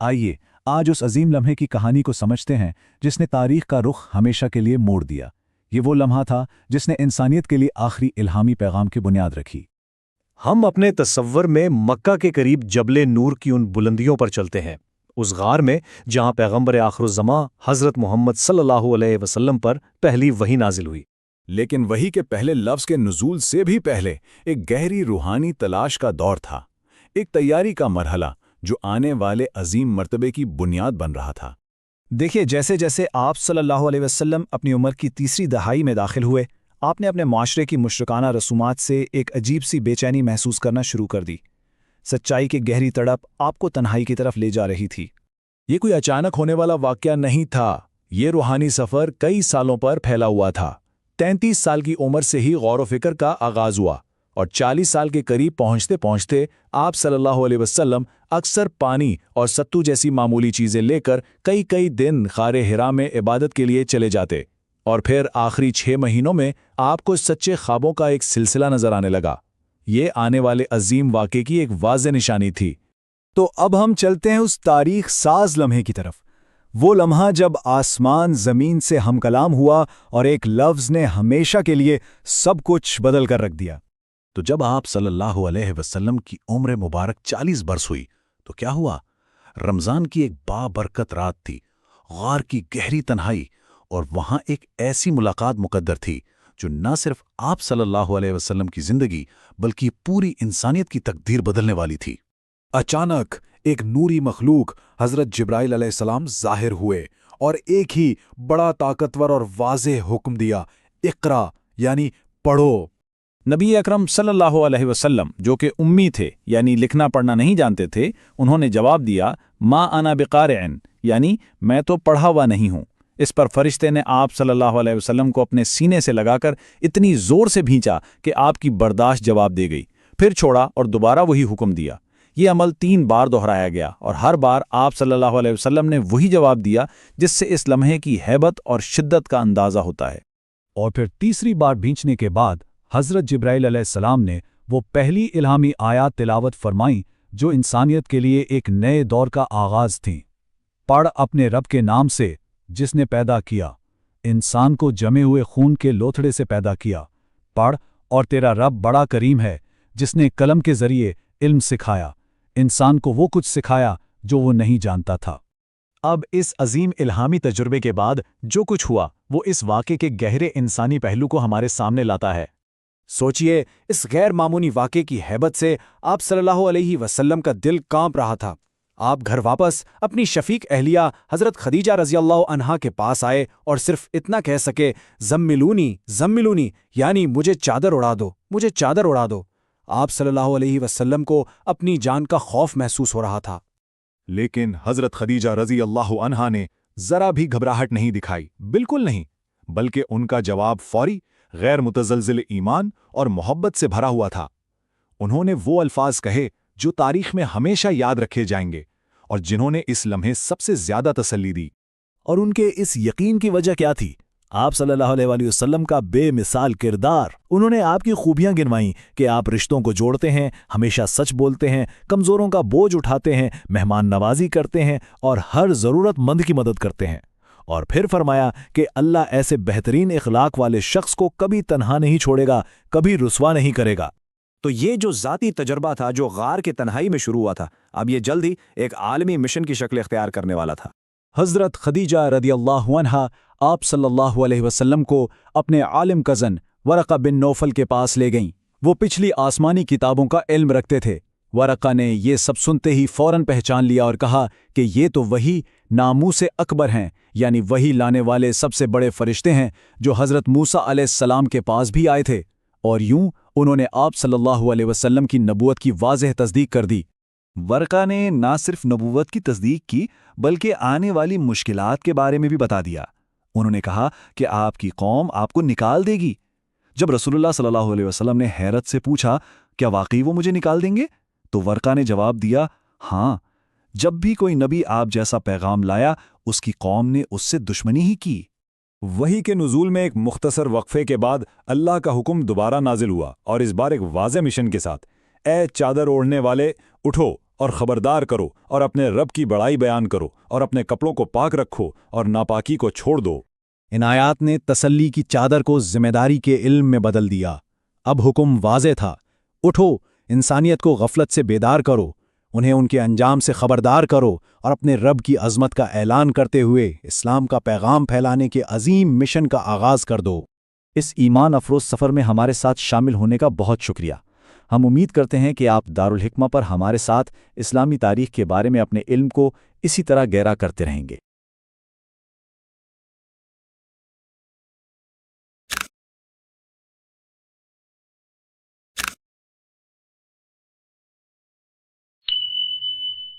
आइए आज उस अजीम लम्हे की कहानी को समझते हैं जिसने तारीख का रुख हमेशा के लिए मोड़ दिया। ये वो लम्हा था जिसने इंसानियत के लिए आखिरी इल्हामी पैगाम की बुनियाद रखी। हम अपने तसव्वुर में मक्का के करीब जबले नूर की उन बुलंदियों पर चलते हैं, उस गार में जहां पैगंबर आखिरुज़्ज़मां हज़रत मोहम्मद सल्लल्लाहु अलैहि वसल्लम पर पहली वही नाजिल हुई। लेकिन वही के पहले लफ्ज़ के नुज़ूल से भी पहले एक गहरी रूहानी तलाश का दौर था, एक तैयारी का मरहला जो आने वाले अजीम मर्तबे की बुनियाद बन रहा था। देखिए, जैसे जैसे आप सल्लल्लाहु अलैहि वसल्लम अपनी उम्र की तीसरी दहाई में दाखिल हुए, आपने अपने माशरे की मुशरकाना रसूमात से एक अजीब सी बेचैनी महसूस करना शुरू कर दी। सच्चाई की गहरी तड़प आपको तन्हाई की तरफ ले जा रही थी। ये कोई अचानक होने वाला वाक़या नहीं था, ये रूहानी सफ़र कई सालों पर फैला हुआ था। 33 साल की उम्र से ही गौर व फिक्र का आगाज़ हुआ और 40 साल के करीब पहुँचते पहुँचते आप सल्लल्लाहु अलैहि वसल्लम अक्सर पानी और सत्तू जैसी मामूली चीज़ें लेकर कई कई दिन ग़ारे हिरा में इबादत के लिए चले जाते, और फिर आखिरी 6 महीनों में आपको सच्चे ख्वाबों का एक सिलसिला नजर आने लगा। ये आने वाले अजीम वाक़े की एक वाज़ेह निशानी थी। तो अब हम चलते हैं उस तारीख साज लम्हे की तरफ, वो लम्हा जब आसमान ज़मीन से हमकलाम हुआ और एक लफ्ज़ ने हमेशा के लिए सब कुछ बदल कर रख दिया। तो जब आप सल्लल्लाहु अलैहि वसल्लम की उम्र मुबारक 40 बरस हुई तो क्या हुआ? रमज़ान की एक बाबरकत रात थी, गार की गहरी तन्हाई, और वहाँ एक ऐसी मुलाकात मुकद्दर थी जो न सिर्फ आप सल्लल्लाहु अलैहि वसल्लम की ज़िंदगी बल्कि पूरी इंसानियत की तकदीर बदलने वाली थी। अचानक एक नूरी मखलूक हज़रत जिब्राइल अलैहिस्सलाम ज़ाहिर हुए और एक ही बड़ा ताकतवर और वाज़ेह हुक्म दिया, इक़रा यानी पढ़ो। नबी अकरम सल्लल्लाहु अलैहि वसल्लम, जो कि उम्मी थे यानी लिखना पढ़ना नहीं जानते थे, उन्होंने जवाब दिया, मा अना बिक़ारिइन, यानी मैं तो पढ़ा हुआ नहीं हूँ। इस पर फरिश्ते ने आप सल्लल्लाहु अलैहि वसल्लम को अपने सीने से लगाकर इतनी ज़ोर से भींचा कि आपकी बर्दाश्त जवाब दे गई। फिर छोड़ा और दोबारा वही हुक्म दिया। ये अमल 3 बार दोहराया गया और हर बार आप सल्लल्लाहु अलैहि वसल्लम ने वही जवाब दिया, जिससे इस लम्हे की हैबत और शिद्दत का अंदाज़ा होता है। और फिर तीसरी बार भींचने के बाद हज़रत जिब्राइल अलैहिस्सलाम ने वो पहली इल्हामी आयात तिलावत फरमाई जो इंसानियत के लिए एक नए दौर का आगाज़ थी। पढ़ अपने रब के नाम से जिसने पैदा किया, इंसान को जमे हुए खून के लोथड़े से पैदा किया। पढ़, और तेरा रब बड़ा करीम है जिसने कलम के ज़रिए इल्म सिखाया, इंसान को वो कुछ सिखाया जो वो नहीं जानता था। अब इस अजीम इल्हामी तजुर्बे के बाद जो कुछ हुआ वो इस वाक़े के गहरे इंसानी पहलू को हमारे सामने लाता है। सोचिए, इस गैर मामूली वाक़े की हैबत से आप सल्लल्लाहु अलैहि वसल्लम का दिल कांप रहा था। आप घर वापस अपनी शफीक अहलिया हज़रत खदीजा रज़ियल्लाहु अन्हा के पास आए और सिर्फ इतना कह सके, ज़म्मिलूनी ज़म्मिलूनी, यानी मुझे चादर उड़ा दो, मुझे चादर उड़ा दो। आप सल्लल्लाहु अलैहि वसल्लम को अपनी जान का खौफ महसूस हो रहा था। लेकिन हज़रत खदीजा रज़ियल्लाहु अन्हा ने ज़रा भी घबराहट नहीं दिखाई, बिल्कुल नहीं, बल्कि उनका जवाब फौरी, गैर मुतज़लज़िल ईमान और मोहब्बत से भरा हुआ था। उन्होंने वो अल्फाज कहे जो तारीख में हमेशा याद रखे जाएंगे और जिन्होंने इस लम्हे सबसे ज़्यादा तसल्ली दी। और उनके इस यकीन की वजह क्या थी? आप सल्लल्लाहु अलैहि वसल्लम का बेमिसाल किरदार। उन्होंने आपकी खूबियां गिनवाईं कि आप रिश्तों को जोड़ते हैं, हमेशा सच बोलते हैं, कमज़ोरों का बोझ उठाते हैं, मेहमान नवाजी करते हैं और हर ज़रूरतमंद की मदद करते हैं। और फिर फरमाया कि अल्लाह ऐसे बेहतरीन इखलाक वाले शख्स को कभी तन्हा नहीं छोड़ेगा, कभी रुस्वा नहीं करेगा। तो ये जो ज़ाती तजर्बा था जो गार के तन्हाई में शुरू हुआ था, अब ये जल्द ही एक आलमी मिशन की शक्ल इख्तियार करने वाला था। हज़रत खदीजा रदियल्लाहु अन्हा आप सल्लल्लाहु अलैहि वसल्लम को अपने आलिम कज़न वरक़ा बिन नौफल के पास ले गईं। वो पिछली आसमानी किताबों का इल्म रखते थे। वरक़ा ने ये सब सुनते ही फ़ौरन पहचान लिया और कहा कि ये तो वही नामूसे अकबर हैं, यानी वही लाने वाले सबसे बड़े फरिश्ते हैं जो हज़रत मूसा अलैहिस्सलाम के पास भी आए थे। और यूं उन्होंने आप सल्लल्लाहु अलैहि वसल्लम की नबूवत की वाज़ेह तस्दीक कर दी। वरक़ा ने ना सिर्फ नबूवत की तस्दीक की बल्कि आने वाली मुश्किलात के बारे में भी बता दिया। उन्होंने कहा कि आपकी कौम आपको निकाल देगी। जब रसूलुल्लाह सल्लल्लाहु अलैहि वसल्लम ने हैरत से पूछा, क्या वाकई वो मुझे निकाल देंगे? तो वरक़ा ने जवाब दिया, हाँ, जब भी कोई नबी आप जैसा पैगाम लाया उसकी कौम ने उससे दुश्मनी ही की। वही के नुज़ूल में एक मुख्तसर वक्फे के बाद अल्लाह का हुक्म दोबारा नाजिल हुआ और इस बार एक वाज़ेह मिशन के साथ, ए चादर ओढ़ने वाले, उठो اور خبردار کرو اور اپنے رب کی بڑائی بیان کرو اور اپنے کپڑوں کو پاک رکھو اور ناپاکی کو چھوڑ دو۔ ان آیات نے تسلی کی چادر کو ذمہ داری کے علم میں بدل دیا۔ اب حکم واضح تھا، اٹھو، انسانیت کو غفلت سے بیدار کرو، انہیں ان کے انجام سے خبردار کرو اور اپنے رب کی عظمت کا اعلان کرتے ہوئے اسلام کا پیغام پھیلانے کے عظیم مشن کا آغاز کر دو۔ اس ایمان افروز سفر میں ہمارے ساتھ شامل ہونے کا بہت شکریہ۔ ہم امید کرتے ہیں کہ آپ دارالحکمہ پر ہمارے ساتھ اسلامی تاریخ کے بارے میں اپنے علم کو اسی طرح گہرا کرتے رہیں گے۔